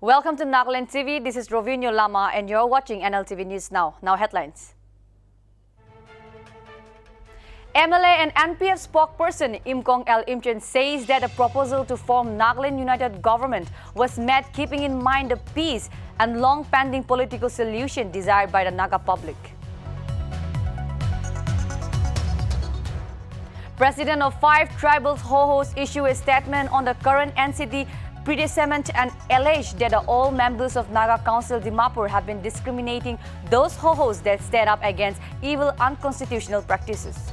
Welcome to Nagaland TV. This is Rovinho Lama and you're watching Nltv News Now. Now headlines. MLA and NPF spokesperson Imkong L. Imchen says that a proposal to form Nagaland United Government was met keeping in mind the peace and long-pending political solution desired by the Naga public. President of 5 tribal Hohos issue a statement on the current NCT predecessment and alleged that all members of Naga Council Dimapur have been discriminating those Hohos that stand up against evil unconstitutional practices.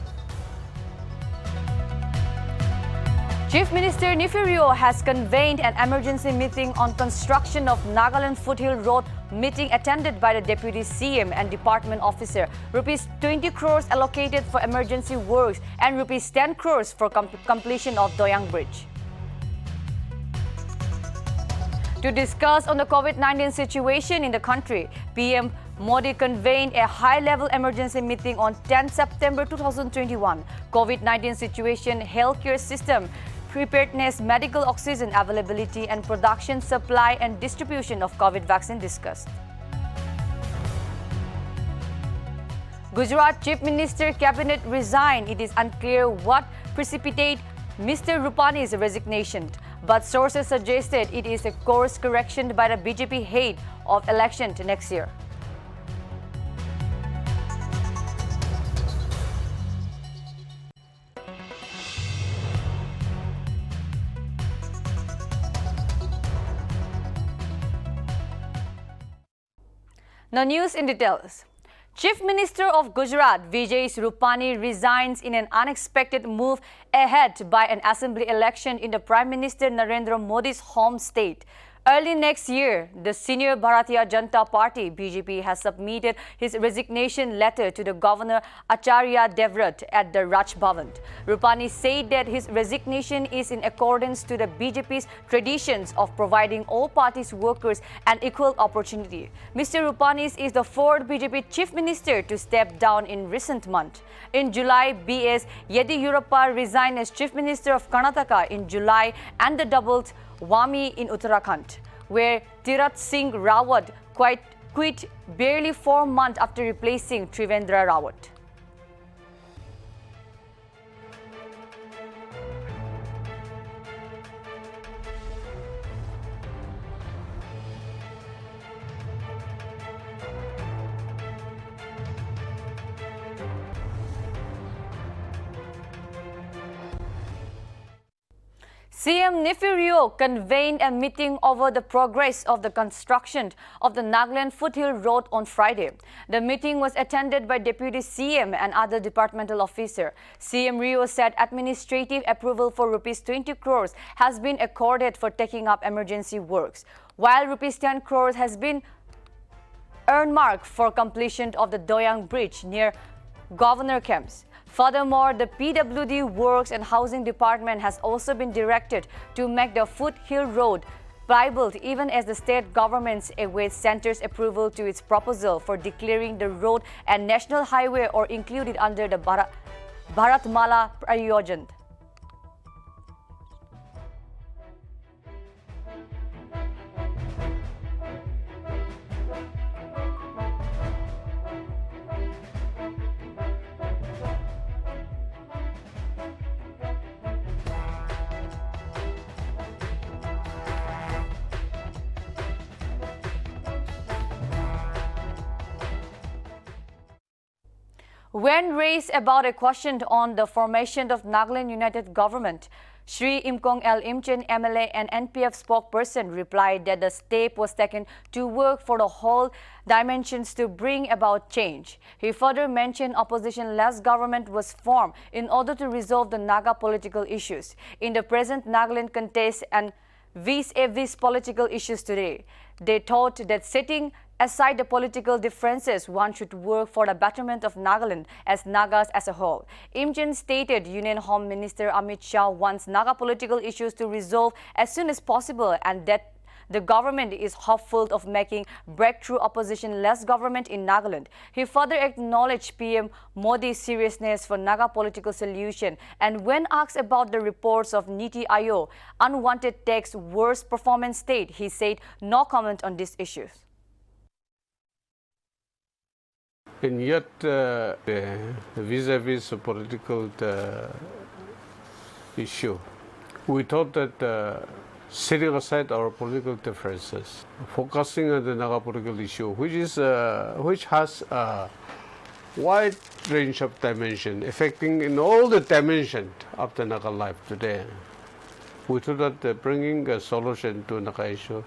Chief Minister Nltv has convened an emergency meeting on construction of Nagaland Foothill Road, meeting attended by the Deputy CM and Department Officer. Rupees 20 crores allocated for emergency works and rupees 10 crores for completion of Doyang Bridge. To discuss on the COVID-19 situation in the country, PM Modi convened a high-level emergency meeting on 10 September 2021. COVID-19 situation, healthcare system, preparedness, medical oxygen availability and production, supply and distribution of COVID vaccine discussed. Gujarat Chief Minister Cabinet resigned. It is unclear what precipitated Mr. Rupani's resignation, but sources suggested it is a course correction by the BJP head of election next year. Now news in details. Chief Minister of Gujarat Vijay Rupani resigns in an unexpected move ahead by an assembly election in the Prime Minister Narendra Modi's home state. Early next year, the senior Bharatiya Janata Party BJP has submitted his resignation letter to the Governor Acharya Devrat at the Raj Bhavan. Rupani said that his resignation is in accordance to the BJP's traditions of providing all parties workers an equal opportunity. Mr. Rupani is the 4th BJP Chief Minister to step down in recent months. In July, B.S. Yediyurappa resigned as Chief Minister of Karnataka in July and the doubled Wami in Uttarakhand, where Tirath Singh Rawat quit barely 4 months after replacing Trivendra Rawat. CM Nltv convened a meeting over the progress of the construction of the Nagaland Foothill Road on Friday. The meeting was attended by Deputy CM and other departmental officers. CM Rio said administrative approval for rupees 20 crores has been accorded for taking up emergency works, while rupees 10 crores has been earmarked for completion of the Doyang Bridge near Governor Camps. Furthermore, the PWD Works and Housing Department has also been directed to make the Foothill Road viable even as the state government awaits center's approval to its proposal for declaring the road a national highway or included under the Bharatmala Pariyojana. When raised about a question on the formation of Nagaland United Government, Shri Imkong L. Imchen, MLA and NPF spokesperson, replied that the step was taken to work for the whole dimensions to bring about change. He further mentioned opposition-less government was formed in order to resolve the Naga political issues. In the present Nagaland contest and vis-a-vis political issues today, they thought that setting aside the political differences, one should work for the betterment of Nagaland as Nagas as a whole. Imchen stated Union Home Minister Amit Shah wants Naga political issues to resolve as soon as possible and that the government is hopeful of making breakthrough opposition-less government in Nagaland. He further acknowledged PM Modi's seriousness for Naga political solution, and when asked about the reports of Niti Aayog unwanted tax worst performance state, he said no comment on these issues. And yet, vis-a-vis a political issue, we thought that setting aside our political differences, focusing on the Naga political issue, which has a wide range of dimension, affecting in all the dimensions of the Naga life today, we thought that bringing a solution to Naga issue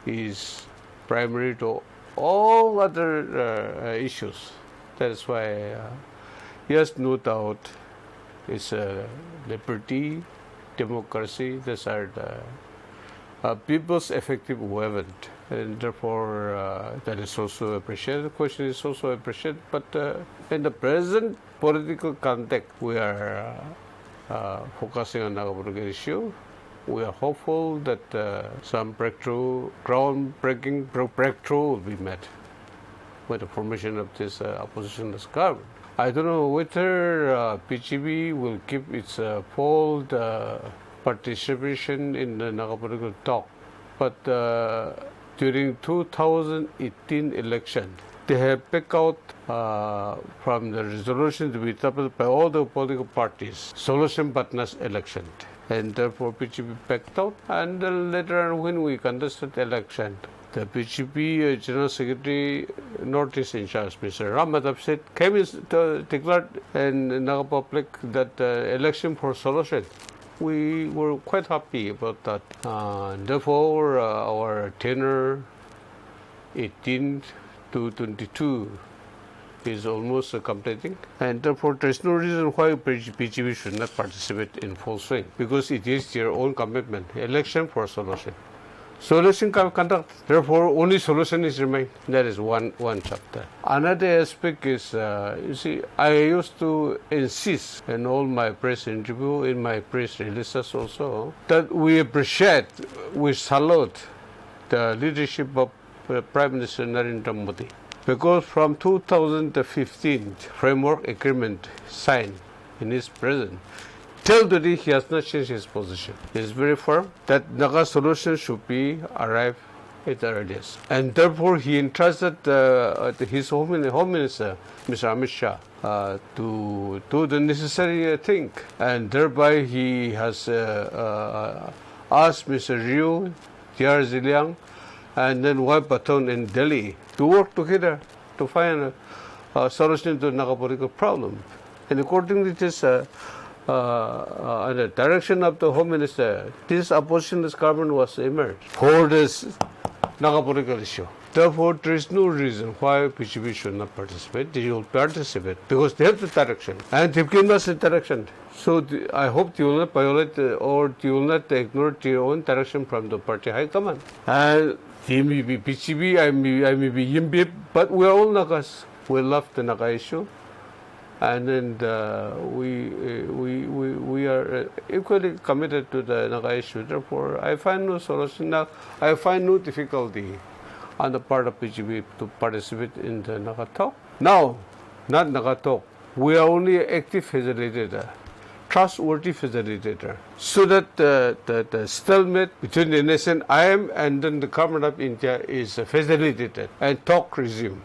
is primary to all other issues. That is why, yes, no doubt, it's liberty, democracy. These are the people's effective weapon, and therefore that is also appreciated. The question is also appreciated, but in the present political context, we are focusing on our political issue. We are hopeful that some breakthrough, groundbreaking breakthrough will be met with the formation of this oppositionless government. I don't know whether PGB will keep its full participation in the Naga political talk, but during 2018 election, they have backed out from the resolution to be adopted by all the political parties, solution partners election. And therefore PGB backed out, and later on when we contested the election, the PGB General Secretary Northeast in charge, Mr. Ramadab said, came in declared in Naga public that election for solution. We were quite happy about that. Therefore, our tenure 18 to 22 is almost completing, and therefore there is no reason why PGB should not participate in full swing, because it is their own commitment, election for solution. Solution conduct, therefore only solution is remain. That is one chapter. Another aspect is, you see, I used to insist in all my press interview, in my press releases also, that we appreciate, we salute the leadership of Prime Minister Narendra Modi. Because from 2015 framework agreement signed in his presence, till today he has not changed his position. He is very firm that Naga solution should be arrived at the earliest. And therefore he entrusted his Home Minister, Mr. Amit Shah, to do the necessary thing. And thereby he has asked Mr. Ryu, T.R. Ziliang, and then Y. Baton in Delhi to work together to find a solution to the Naga political problem. And according to this, the direction of the Home Minister, this oppositionist government was emerged for this Naga political issue. Therefore, there is no reason why PGB should not participate. They will participate because they have the direction and they've given us the direction. So I hope they will not violate or they will not ignore their own direction from the party high command. And they may be PGB, I may be YIMBIB, but we are all Nagas. We love the Naga issue, and then we are equally committed to the Naga issue. Therefore, I find no solution now. I find no difficulty on the part of PGB to participate in the Naga talk. Now, not Naga talk. We are only active facilitator, trustworthy facilitator, so that the stalemate between the nation, I am, and then the government of India is facilitated and talk resume.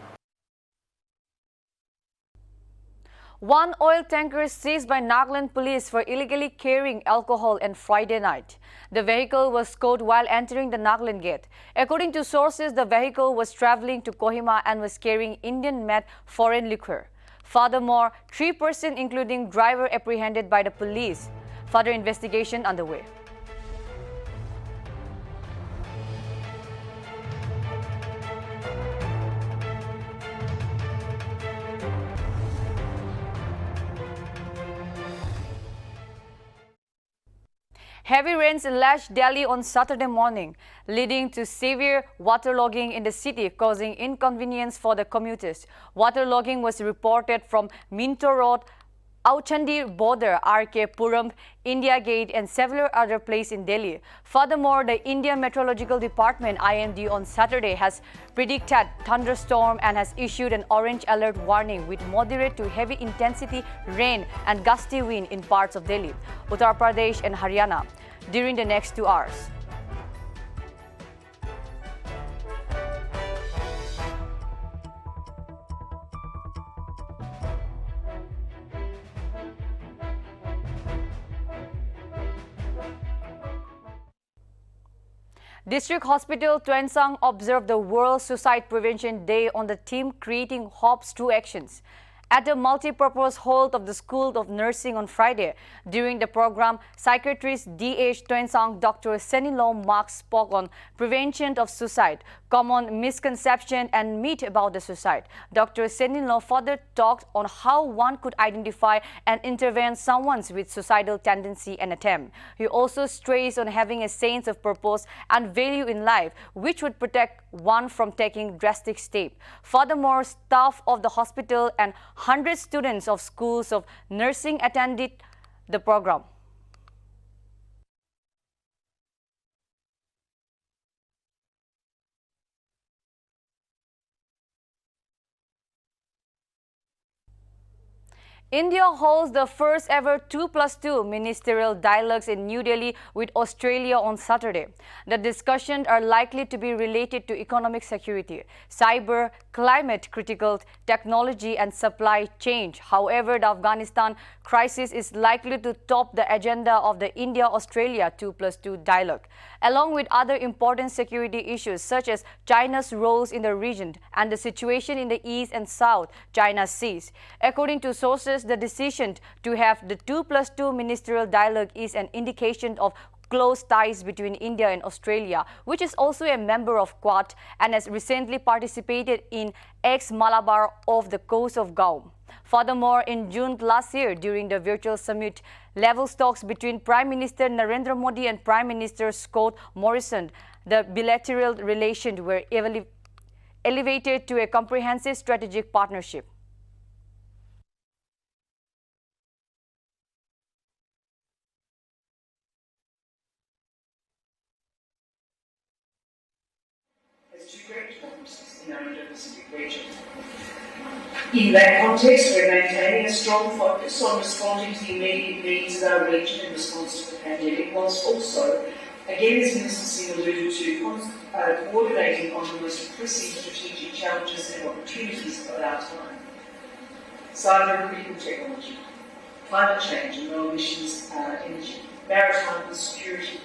One oil tanker seized by Nagaland police for illegally carrying alcohol on Friday night. The vehicle was caught while entering the Nagaland gate. According to sources, the vehicle was traveling to Kohima and was carrying Indian-made foreign liquor. Furthermore, 3 persons, including driver, apprehended by the police. Further investigation underway. Heavy rains lashed Delhi on Saturday morning, leading to severe waterlogging in the city, causing inconvenience for the commuters. Waterlogging was reported from Minto Road, Auchandi border, RK Puram, India Gate and several other places in Delhi. Furthermore, the Indian Meteorological Department IMD on Saturday has predicted thunderstorm and has issued an orange alert warning with moderate to heavy intensity rain and gusty wind in parts of Delhi, Uttar Pradesh and Haryana during the next 2 hours. District Hospital Tuensang observed the World Suicide Prevention Day on the theme Creating Hopes Through Actions at the multi-purpose hall of the School of Nursing on Friday. During the program, psychiatrist D.H. Tuensang Dr. Senilom Mark spoke on prevention of suicide, common misconception and myth about the suicide. Dr. Senilom further talked on how one could identify and intervene someone with suicidal tendency and attempt. He also stressed on having a sense of purpose and value in life, which would protect one from taking drastic steps. Furthermore, staff of the hospital and 100 students of schools of nursing attended the program. India holds the first ever 2+2 ministerial dialogues in New Delhi with Australia on Saturday. The discussions are likely to be related to economic security, cyber, climate critical technology and supply chain. However, the Afghanistan crisis is likely to top the agenda of the India-Australia 2+2 dialogue, along with other important security issues such as China's roles in the region and the situation in the East and South China Seas. According to sources, the decision to have the 2+2 ministerial dialogue is an indication of close ties between India and Australia, which is also a member of Quad and has recently participated in ex-Malabar off the coast of Gaum. Furthermore, in June last year, during the virtual summit level talks between Prime Minister Narendra Modi and Prime Minister Scott Morrison, the bilateral relations were elevated to a comprehensive strategic partnership. There's two great democracies in our Indo-Pacific region. In that context, we're maintaining a strong focus on responding to the immediate needs of our region in response to the pandemic, whilst also, again as Minister Singh alluded to, coordinating on the most pressing strategic challenges and opportunities of our time. Cyber and critical technology, climate change and low emissions energy, maritime security.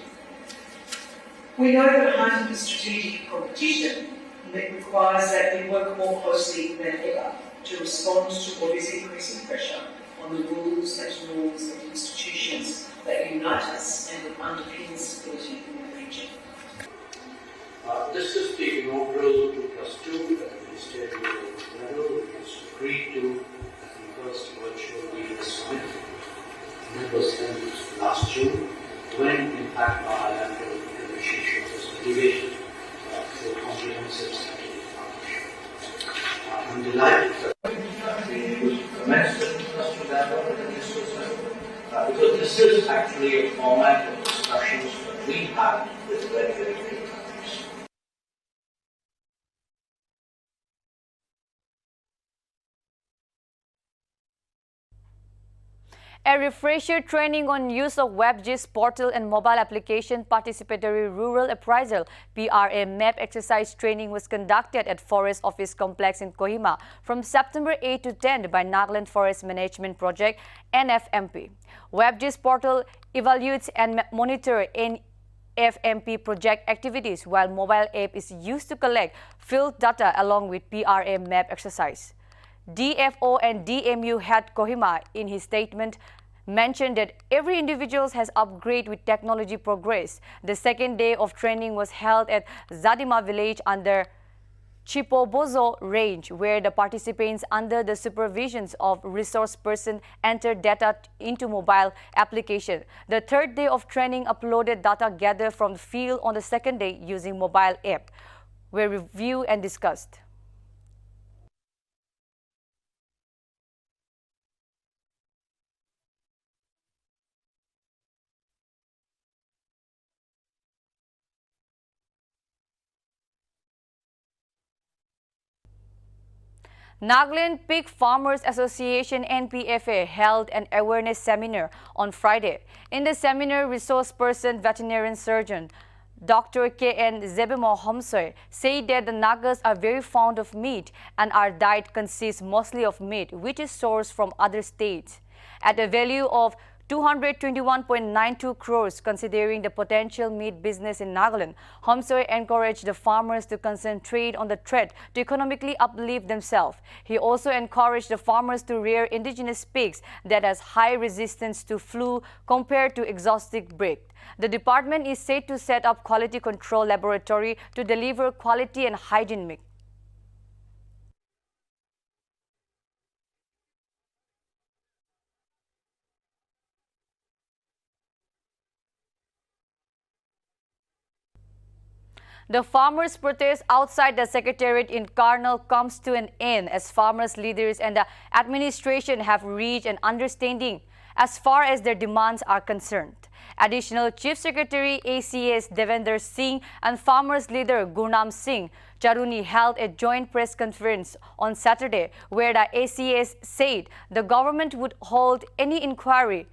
We know that heightened strategic competition that requires that we work more closely than ever to respond to what is increasing pressure on the rules and norms and institutions that unite us and that underpin stability in the region. This is the inaugural 2+2 at the ministerial level, which was agreed to at the first virtual leaders summit. That was held last June, when in fact our bilateral relationship was elevated to a comprehensive strategic partnership. I'm delighted that we commenced the discussion dialogue at the ministerial level, because this is actually a format of discussions that we had with very big countries. A refresher training on use of WebGIS portal and mobile application participatory rural appraisal (PRA) map exercise training was conducted at Forest Office Complex in Kohima from September 8 to 10 by Nagaland Forest Management Project (NFMP). WebGIS portal evaluates and monitors NFMP project activities, while mobile app is used to collect field data along with PRA map exercise. DFO and DMU head Kohima, in his statement, mentioned that every individual has upgraded with technology progress. The second day of training was held at Zadima village under Chipobozo range, where the participants under the supervision of resource person entered data into mobile application. The third day of training uploaded data gathered from the field on the second day using mobile app, were reviewed and discussed. Nagaland Pig Farmers Association (NPFA) held an awareness seminar on Friday. In the seminar, resource person, veterinarian surgeon Dr. K.N. Zebemo Homsoy said that the Nagas are very fond of meat and our diet consists mostly of meat, which is sourced from other states. At a value of 221.92 crores, considering the potential meat business in Nagaland, Homsoy encouraged the farmers to concentrate on the threat to economically uplift themselves. He also encouraged the farmers to rear indigenous pigs that has high resistance to flu compared to exotic breed. The department is said to set up quality control laboratory to deliver quality and hygiene meat. The farmers' protest outside the secretariat in Karnal comes to an end as farmers' leaders and the administration have reached an understanding as far as their demands are concerned. Additional Chief Secretary ACS Devender Singh and farmers' leader Gurnam Singh Charuni held a joint press conference on Saturday where the ACS said the government would hold any inquiry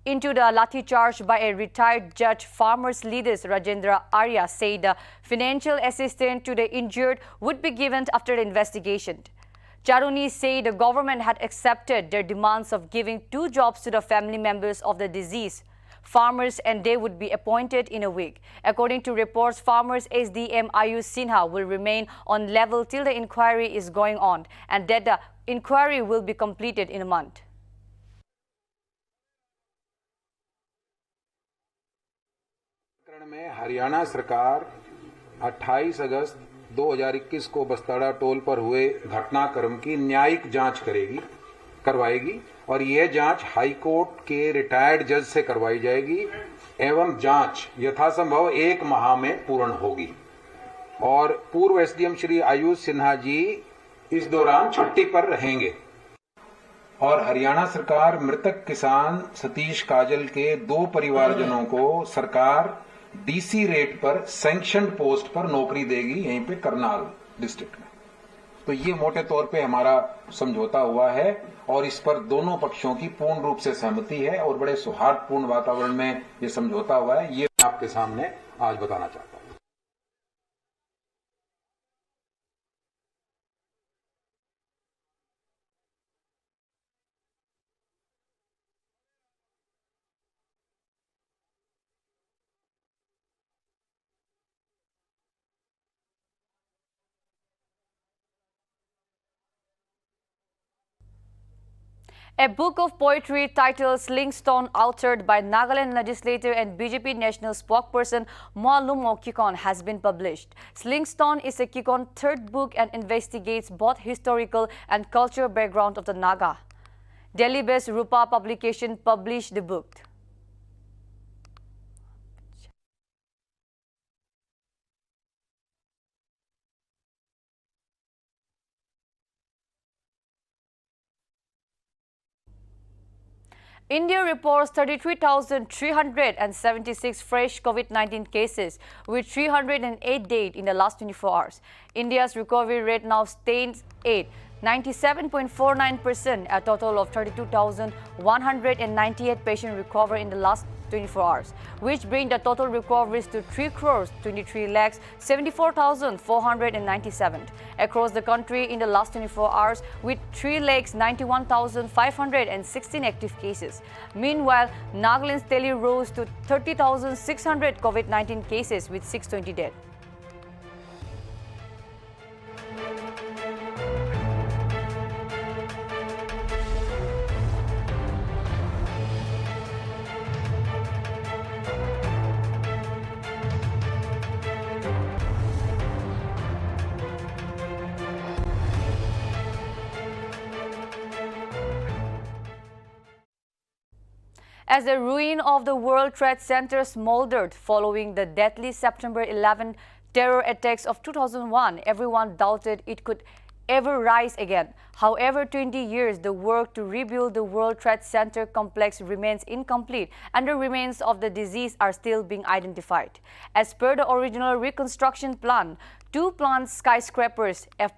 into the lathi charge by a retired judge. Farmers' leaders Rajendra Arya said the financial assistance to the injured would be given after the investigation. Charuni said the government had accepted their demands of giving 2 jobs to the family members of the deceased farmers and they would be appointed in a week. According to reports, farmers SDM Ayush Sinha will remain on level till the inquiry is going on and that the inquiry will be completed in a month. में हरियाणा सरकार 28 अगस्त 2021 को Bastara toll पर हुए घटनाक्रम की न्यायिक जांच करवाएगी और यह जांच हाई कोर्ट के रिटायर्ड जज से करवाई जाएगी एवं जांच यथासंभव 1 माह में पूर्ण होगी और पूर्व एसडीएम श्री आयुष सिन्हा जी इस दौरान छुट्टी पर रहेंगे और हरियाणा सरकार मृतक किसान सतीश काजल के 2 परिवारजनों को सरकार डीसी रेट पर सैंक्शनड पोस्ट पर नौकरी देगी यहीं पे करनाल डिस्ट्रिक्ट में। तो ये मोटे तौर पे हमारा समझौता हुआ है और इस पर दोनों पक्षों की पूर्ण रूप से सहमति है और बड़े सौहार्दपूर्ण वातावरण में ये समझौता हुआ है। ये आपके सामने आज बताना चाहता हूं। A book of poetry titled Slingstone, authored by Nagaland legislator and BJP national spokesperson Moalumo Kikon, has been published. Slingstone is a Kikon third book and investigates both historical and cultural background of the Naga. Delhi-based Rupa publication published the book. India reports 33,376 fresh COVID-19 cases, with 308 died in the last 24 hours. India's recovery rate now stands at 97.49%. A total of 32,198 patients recovered in the last 24 hours, which bring the total recoveries to 3,23,74,497 across the country in the last 24 hours, with 3,91,516 active cases. Meanwhile, Nagaland's tally rose to 30,600 COVID-19 cases with 620 dead. As the ruin of the World Trade Center smoldered following the deadly September 11 terror attacks of 2001, everyone doubted it could ever rise again. However, 20 years, the work to rebuild the World Trade Center complex remains incomplete and the remains of the disease are still being identified. As per the original reconstruction plan, 2 planned skyscrapers, a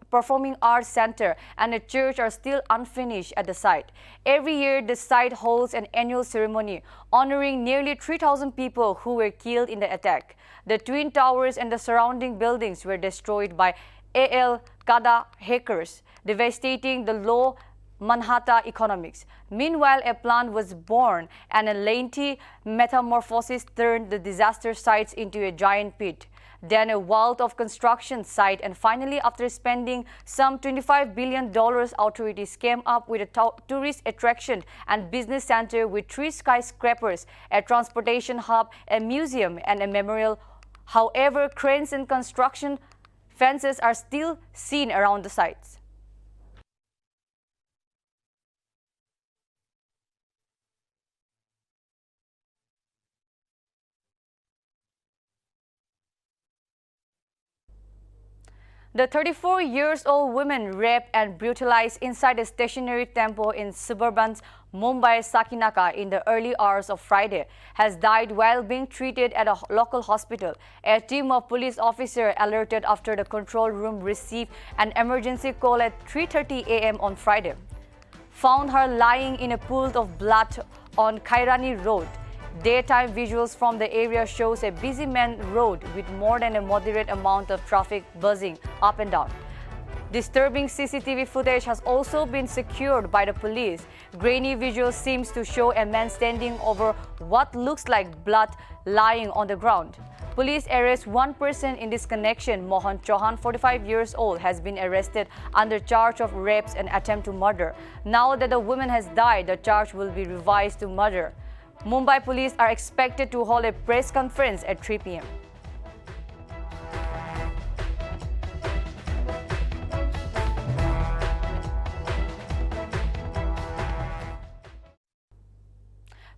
performing arts center, and a church are still unfinished at the site. Every year, the site holds an annual ceremony honoring nearly 3,000 people who were killed in the attack. The Twin Towers and the surrounding buildings were destroyed by Al-Qaeda hackers, devastating the low Manhattan economics. Meanwhile, a plan was born and a lengthy metamorphosis turned the disaster sites into a giant pit. Then a wealth of construction site, and finally, after spending some $25 billion, authorities came up with a tourist attraction and business center with 3 skyscrapers, a transportation hub, a museum, and a memorial. However, cranes and construction fences are still seen around the sites. The 34-year-old woman raped and brutalized inside a stationary temple in suburban Mumbai Sakinaka in the early hours of Friday has died while being treated at a local hospital. A team of police officers alerted after the control room received an emergency call at 3:30 a.m. on Friday found her lying in a pool of blood on Kairani Road. Daytime visuals from the area shows a busy main road with more than a moderate amount of traffic buzzing up and down. Disturbing CCTV footage has also been secured by the police. Grainy visual seems to show a man standing over what looks like blood lying on the ground. Police arrest one person in this connection. Mohan Chauhan, 45 years old, has been arrested under charge of rapes and attempt to murder. Now that the woman has died, the charge will be revised to murder. Mumbai police are expected to hold a press conference at 3 p.m.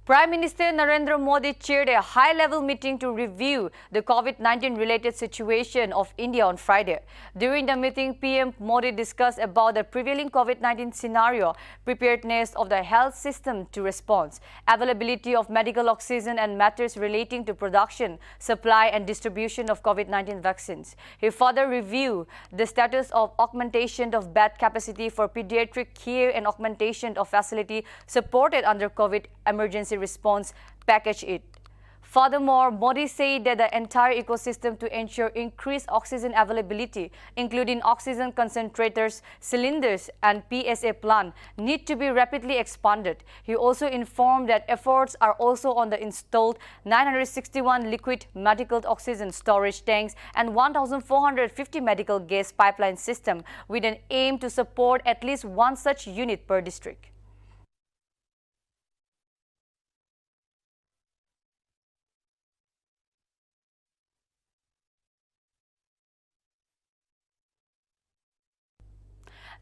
Prime Minister Narendra Modi chaired a high-level meeting to review the COVID-19 related situation of India on Friday. During the meeting, PM Modi discussed about the prevailing COVID-19 scenario, preparedness of the health system to response, availability of medical oxygen, and matters relating to production, supply, and distribution of COVID-19 vaccines. He further reviewed the status of augmentation of bed capacity for pediatric care and augmentation of facility supported under COVID emergency response package it. Furthermore, Modi said that the entire ecosystem to ensure increased oxygen availability, including oxygen concentrators, cylinders, and PSA plant, need to be rapidly expanded. He also informed that efforts are also on the installed 961 liquid medical oxygen storage tanks and 1,450 medical gas pipeline system, with an aim to support at least one such unit per district.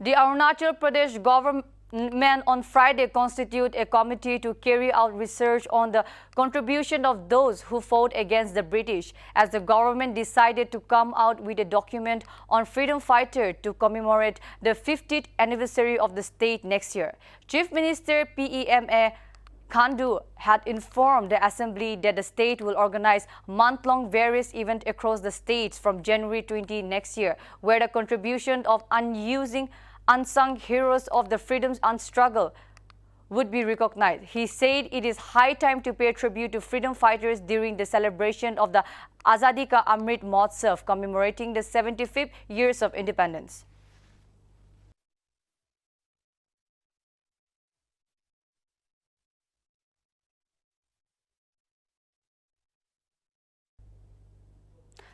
The Arunachal Pradesh government on Friday constituted a committee to carry out research on the contribution of those who fought against the British, as the government decided to come out with a document on freedom fighter to commemorate the 50th anniversary of the state next year. Chief Minister PEMA Khandu had informed the Assembly that the state will organize month-long various events across the states from January 20 next year, where the contribution of unsung heroes of the freedom and struggle would be recognized. He said it is high time to pay tribute to freedom fighters during the celebration of the Azadi Ka Amrit Mahotsav, commemorating the 75th years of independence.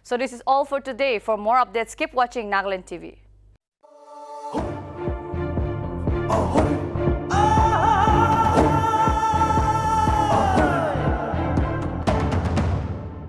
So this is all for today. For more updates, keep watching Nagaland TV.